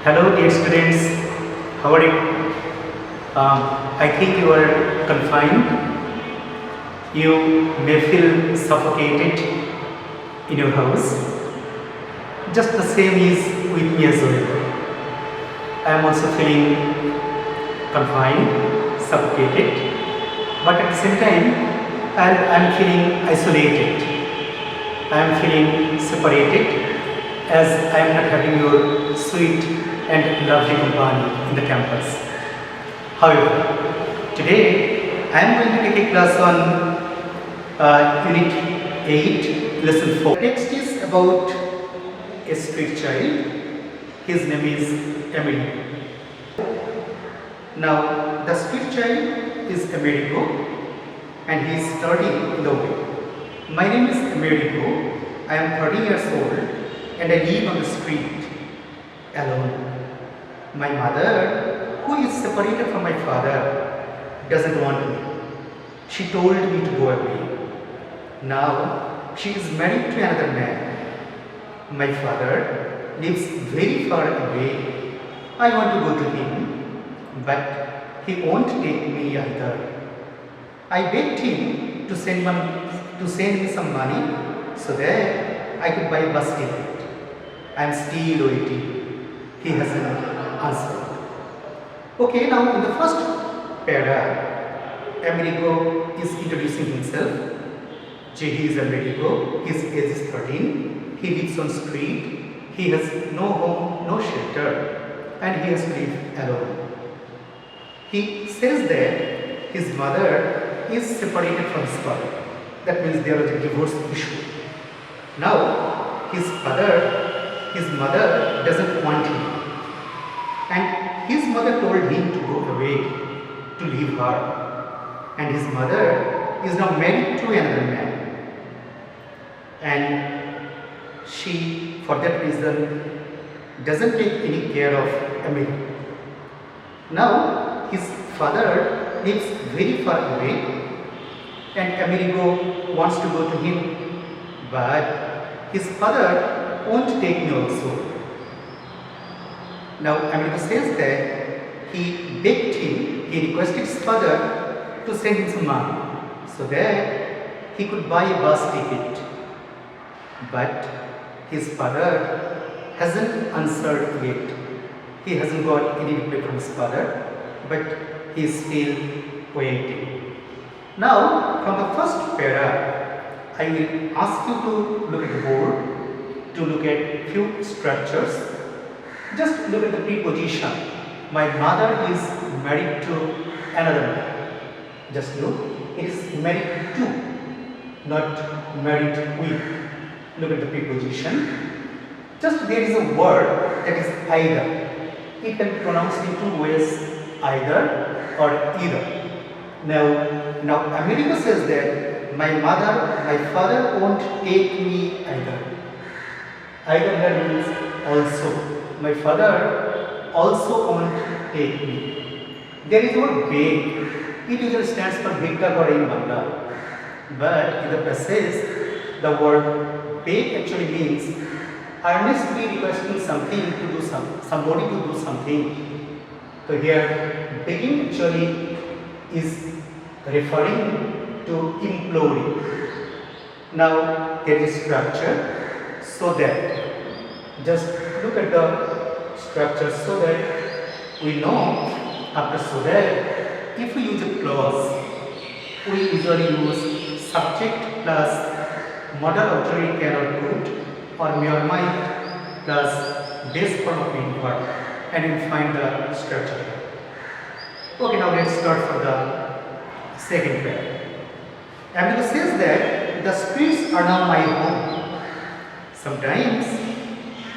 Hello, dear students. How are you? I think you are confined. You may feel suffocated in your house. Just the same is with me as well. I am also feeling confined, suffocated, but at the same time, I am feeling isolated. I am feeling separated as I am not having your sweet and lovely company in the campus. However, today I am going to take a class on Unit 8, Lesson 4. The text is about a street child. His name is Emily. Now, the street child is Amerigo and he is studying in the way. My name is Amerigo. I am 30 years old and I live on the street alone. My mother, who is separated from my father, doesn't want me. She told me to go away. Now she is married to another man. My father lives very far away. I want to go to him, but he won't take me either. I begged him to send me some money so that I could buy a bus ticket. I am still waiting. He hasn't answered. Okay, now in the first paragraph, Amerigo is introducing himself. He is Amerigo. His age is 13. He lives on street. He has no home, no shelter, and he has to live alone. He says that his mother is separated from his father. That means there is a divorce issue. Now, his mother doesn't want him. And his mother told him to go away, to leave her. And his mother is now married to another man. And she, for that reason, doesn't take any care of Emily. Now, his father lives very far away and Amerigo wants to go to him, but his father won't take me also. Now, Amerigo says that he begged him, he requested his father to send him some money so that he could buy a bus ticket. But his father hasn't answered yet. He hasn't got any reply from his father, but he is still waiting. Now, from the first paragraph, I will ask you to look at the board, to look at few structures. Just look at the preposition. My mother is married to another man. Just look, it is married to, not married with. Look at the preposition. Just there is a word that is either. It can be pronounced in two ways, either or either. Now Amerigo says that my father won't take me either. Either here means also. My father also won't take me. There is the word beg. It usually stands for bhikka kore in Bangla. But in the passage, the word beg actually means earnestly requesting something to do somebody to do something. So here, begging actually is referring to imploring. Now there is structure so that just look at the structure so that we know after so that if we use a clause, we usually use subject plus modal auxiliary can or could or may or might plus base form of main verb, and you find the structure. Okay, now let's start for the second pair. Amerigo says that the streets are now my home. Sometimes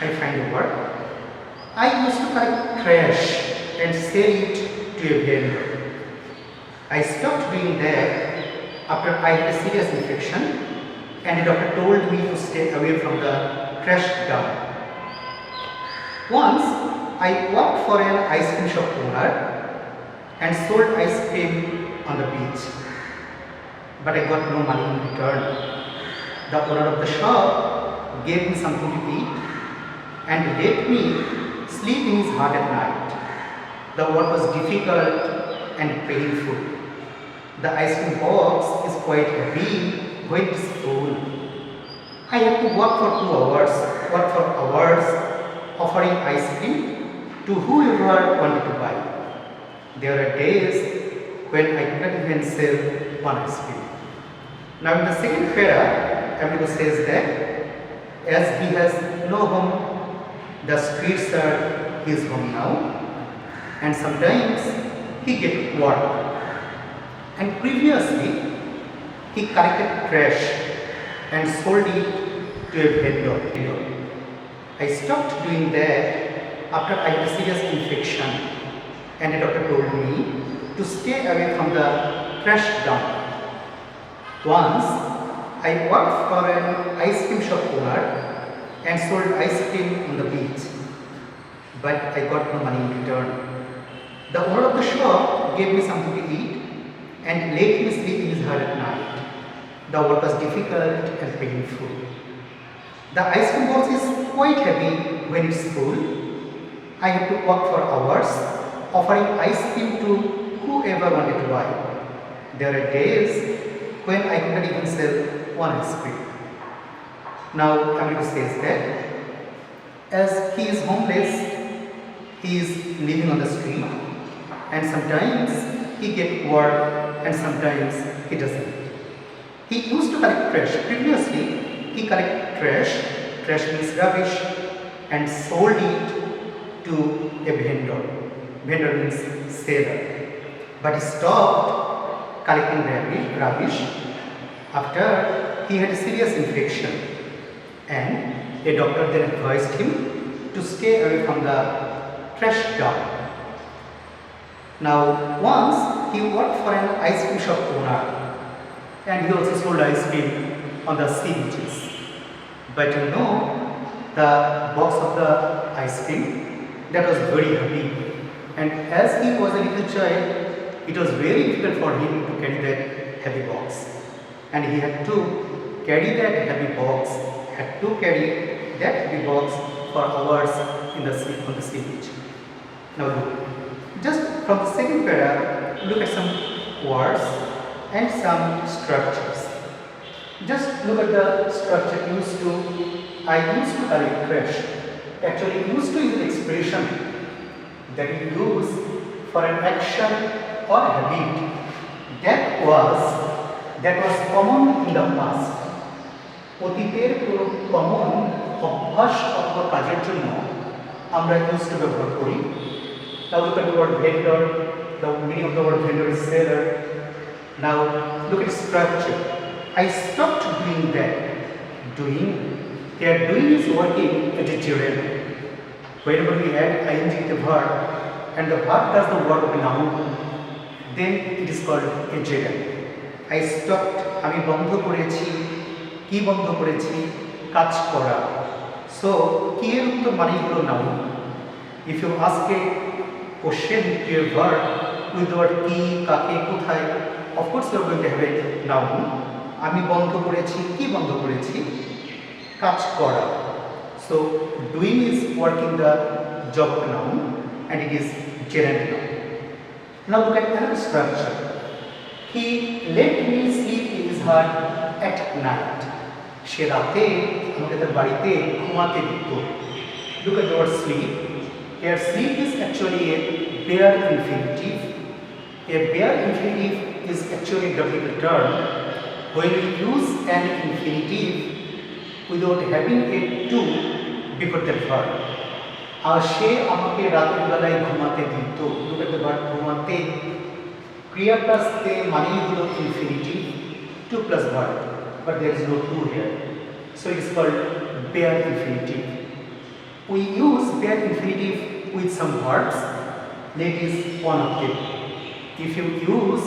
I find work. I used to collect trash and sell it to a vendor. I stopped doing that after I had a serious infection and the doctor told me to stay away from the trash dump. Once I worked for an ice cream shop owner and sold ice cream on the beach, but I got no money in return. The owner of the shop gave me something to eat and let me sleep in his heart at night. The work was difficult and painful. The ice cream box is quite heavy when it is full. I had to work for 2 hours, offering ice cream to whoever wanted to buy. There are days when I could not even sell one ice cream. Now in the second para, Amigo says that as he has no home, the streets are his home now, and sometimes he gets work. And previously, he collected trash and sold it to a vendor. I stopped doing that after I had a serious infection, and a doctor told me to stay away from the trash dump. Once, I worked for an ice cream shop owner and sold ice cream on the beach, but I got no money in return. The owner of the shop gave me something to eat and let me sleep in his hut at night. The work was difficult and painful. The ice cream box is quite heavy when it's full. I had to work for hours, offering ice cream to whoever wanted to buy. There are days when I could not even sell one ice cream. Now Amigo says that as he is homeless, he is living on the street, and sometimes he gets work and sometimes he doesn't. He used to collect trash. Previously, he collected trash means rubbish, and sold it to a vendor. Vendor means seller. But he stopped collecting rubbish after he had a serious infection, and a doctor then advised him to stay away from the trash dump. Now once he worked for an ice cream shop owner, and he also sold ice cream on the sea beaches. But you know, the box of the ice cream, that was very heavy, and as he was a little child, it was very difficult for him to carry that heavy box, and he had to carry that heavy box, for hours in the sea, on the sea beach. Now look, just from the second para, look at some words and some structures. Just look at the structure I used to collect trash. Actually, used to is an expression that you use for an action or habit that was common in the past. অতীতের কোনো common অভ্যাস অথবা কাজের জন্য আমরা used to ব্যবহার করি. Now look at the word vendor. The meaning of the word vendor is seller. Now look at structure. I stopped doing that. Doing is working as a gerund. Whenever we add ing to the verb and the verb does the work of a noun, then it is called a gerund. I stopped, আমি বন্ধ করেছি, কি বন্ধ করেছি, কাজ করা. So কি এর উত্তর মানে হলো noun. If you ask a question to a verb with the word কি, কাকে, কোথায়, of course you are going to have a noun. আমি বন্ধ করেছি, কি বন্ধ করেছি, কাজ করা. So doing is working the job of a noun, and it is gerund noun. Now look at another structure. He let me sleep in his hut at night. সে রাতে আমাকে তার বাড়িতে ঘুমাতে দিত. Look at the word sleep. Here sleep is actually a bare infinitive. A bare infinitive is actually a grammatical term when we use an infinitive without having a to before the verb. আর সে আমাকে রাতের বেলায় ঘুমাতে দিত. Look at the word ঘুমাতে. ক্রিয়া plus তে মানেই হলো infinitive, to plus verb, but there is no to here. So it is called bare infinitive. We use bare infinitive with some verbs. Let is one of them. If you use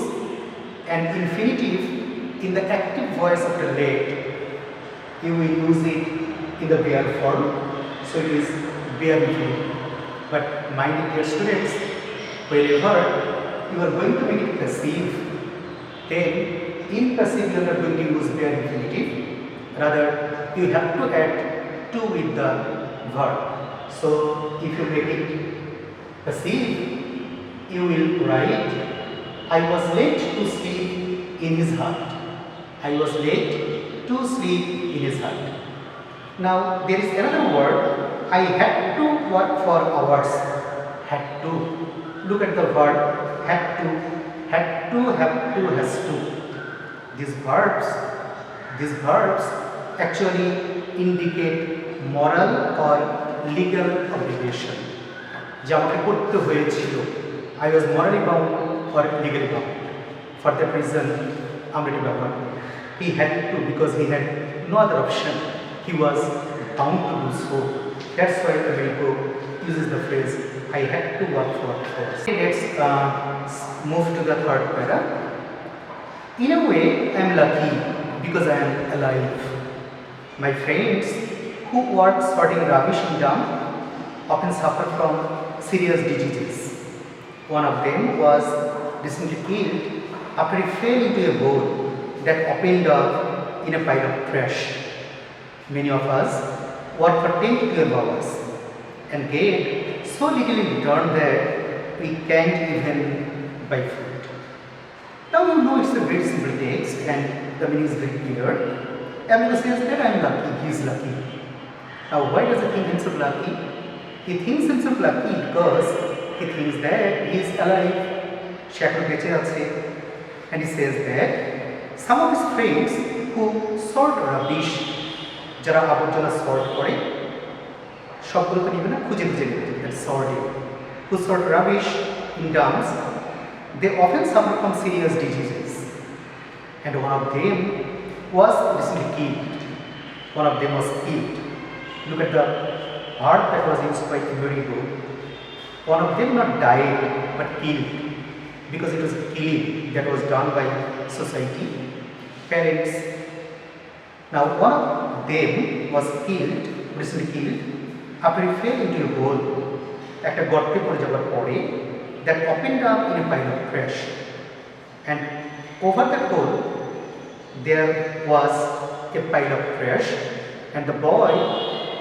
an infinitive in the active voice of the let, you will use it in the bare form. So it is bare infinitive. But my dear students, whenever you are going to make it passive, then in passive you are not going to use bare infinitive. Rather, you have to add to with the verb. So if you make it passive, you will write, I was late to sleep in his hut. I was late to sleep in his hut. Now there is another word, I had to work for hours. Had to. Look at the verb had to, have to, has to. These verbs actually indicate moral or legal obligation. যে আমাকে করতে হয়েছিল, I was morally bound or legally bound. For that reason, আমরা এটি ব্যবহার করি। He had to because he had no other option. He was bound to do so. That's why Americo uses the phrase, I had to work for hours. Let's move to the third para. In a way, I am lucky because I am alive. My friends who work sorting rubbish in dump often suffer from serious diseases. One of them was recently killed after he fell into a hole that opened up in a pile of trash. Many of us work for 10 to 12 hours and get so little in return that we can't even buy food. Now you know it's a very simple text and the meaning is very clear. Everyone says that I am lucky, he is lucky. Now why does he think himself lucky? He thinks himself lucky because he thinks that he is alive. And he says that some of his friends who sort rubbish, jara aborjona sort kore, সবগুলো তো নিবে না, খুঁজে খুঁজে নেবে, that's sorting, who sort rubbish in dumps, they often suffer from serious diseases. And one of them was recently killed. One of them was killed. Look at the word that was used by Americo. One of them not died but killed, because it was a killing that was done by society, parents. Now one of them was killed, recently killed, after he fell into a hole, একটা গর্তে পড়ে যাওয়ার পরে, that opened up in a pile of trash. And over that hole, there was a pile of trash, and the boy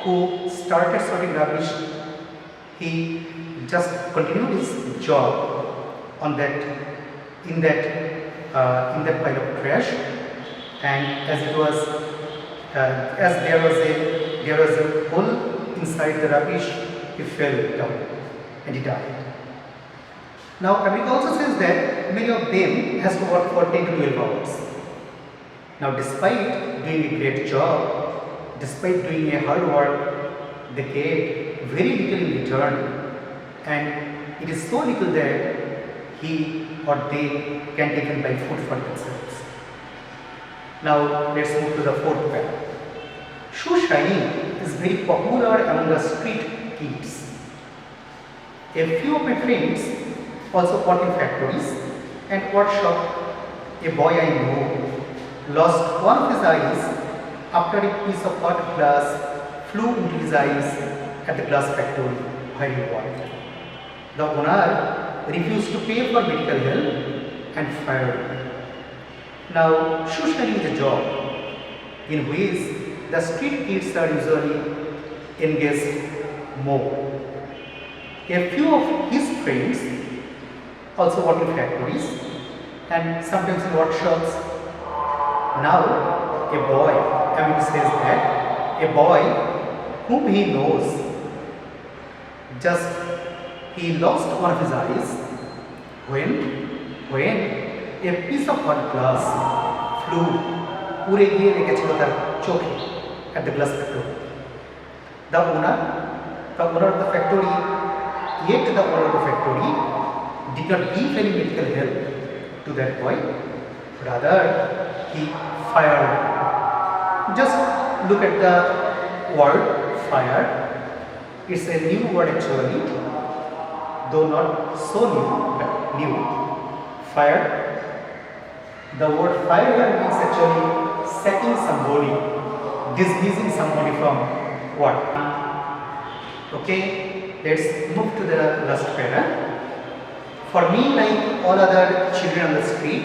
who started sorting rubbish, he just continued his job on that, in that pile of trash, and as it was, as there was a hole inside the rubbish, he fell down and he died. Now America also says that many of them has to work for 10 to 12 hours. Now despite doing a great job, despite doing a hard work, they get very little in return, and it is so little that he or they can't even buy food for themselves. Now let's move to the fourth para. Shoe shining is very popular among the street kids. A few of my friends also work in factories and workshop. A boy I know lost one of his eyes after a piece of hot glass flew into his eyes at the glass factory while he worked. The owner refused to pay for medical help and fired him. Now, shoe shining is a job in which the street kids are usually engaged more. A few of his friends also work in factories and sometimes in workshops. Now, a boy, Emil says that a boy whom he knows, just he lost one of his eyes when a piece of hot glass flew উড়ে গিয়ে লেগেছিল তার চোখে at the glass factory. The owner of the factory, yet the owner of the factory did not give any medical help to that boy. Rather, he fired. Just look at the word fired. It's a new word actually, though not so new, but new. Fired. The word fire means actually sacking somebody, dismissing somebody from what? Okay, let's move to the last para. For me, like all other children on the street,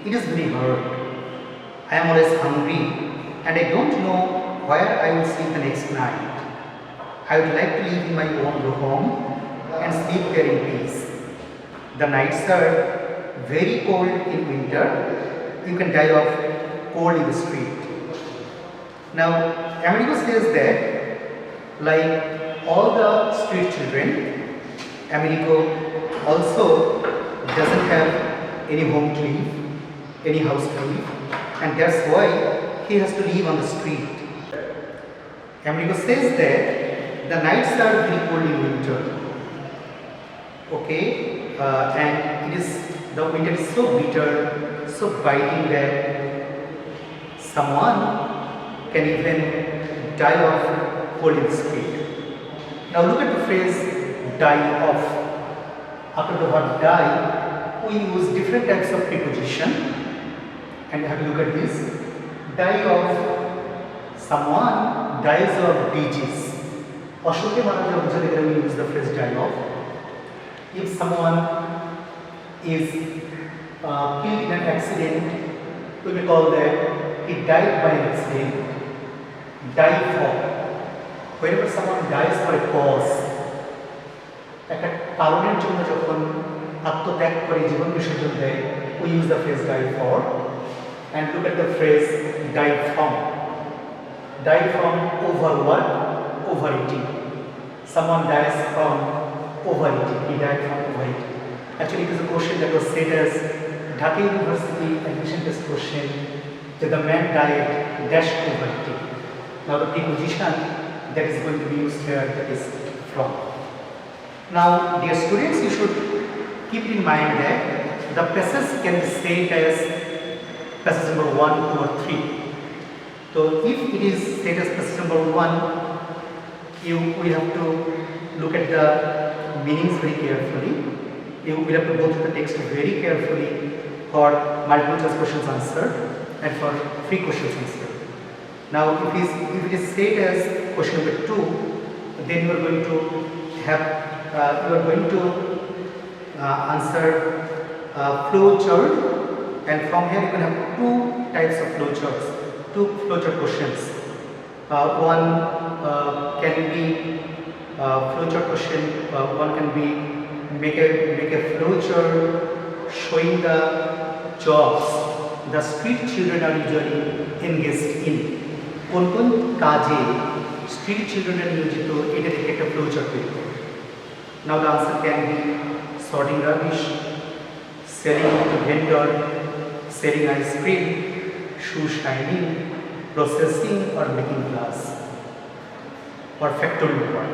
it is very hard. I am always hungry and I don't know where I will sleep the next night. I would like to live in my own home and sleep there in peace. The nights are very cold in winter. You can die of cold in the street. Now, Amerigo says that, like all the street children, Amerigo also doesn't have any home to live, any house to live, and that's why he has to live on the street. Amerigo says that the nights are very cold in winter. Okay, and the winter is so bitter, so biting that someone can even die of cold in the street. Now look at the phrase die of. After the word die, we use different types of preposition, and have a look at this. Die of, someone dies of disease. Ashokhe Maharaja Ujjale we use the phrase die of. If someone is killed in an accident, we may call that he died by an accident. Die for. Whenever someone dies for a cause, একটা কারণের জন্য যখন আত্মত্যাগ করে জীবন বিসর্জন দেয়, we use the phrase die for. And look at the phrase die from. Die from overwork, overeating. Someone dies from overeating. He died from overeating. Actually, it is a question that was said as Haque University admission test question, that the man died dash overeating. Now the preposition that is going to be used here, that is from. Now, dear students, you should keep in mind that the passage can be said as passage number 1, 2 or 3. So if it is said as passage number 1, you will have to look at the meanings very carefully. You will have to go through the text very carefully for multiple choice questions answered and for free questions answered. Now if it is said as question number 2, then you are going to have answer flow chart, and from here you can have 2 types of flow charts, 2 flow chart questions. One can be flow chart question. One can be make a flow chart showing the jobs the street children are usually engaged in. কোন কোন কাজে street children are নিয়োজিত, এটা থেকে একটা flow chart তৈরি করো। Now the answer can be sorting rubbish, selling to vendor, selling ice cream, shoe shining, processing or making glass, or factory work.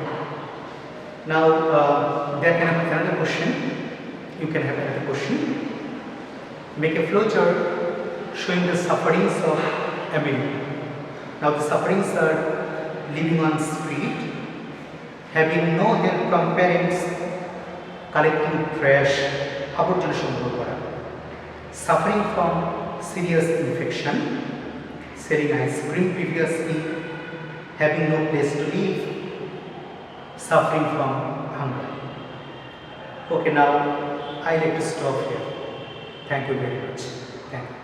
Now there can have another question. You can have another question. Make a flow chart showing the sufferings of Emily. Now the sufferings are living on street, having no help from parents, collecting trash, আবর্জনা সংগ্রহ করা, suffering from serious infection, selling ice cream previously, having no place to live, suffering from hunger. Okay, now I like to stop here. Thank you very much. Thank you.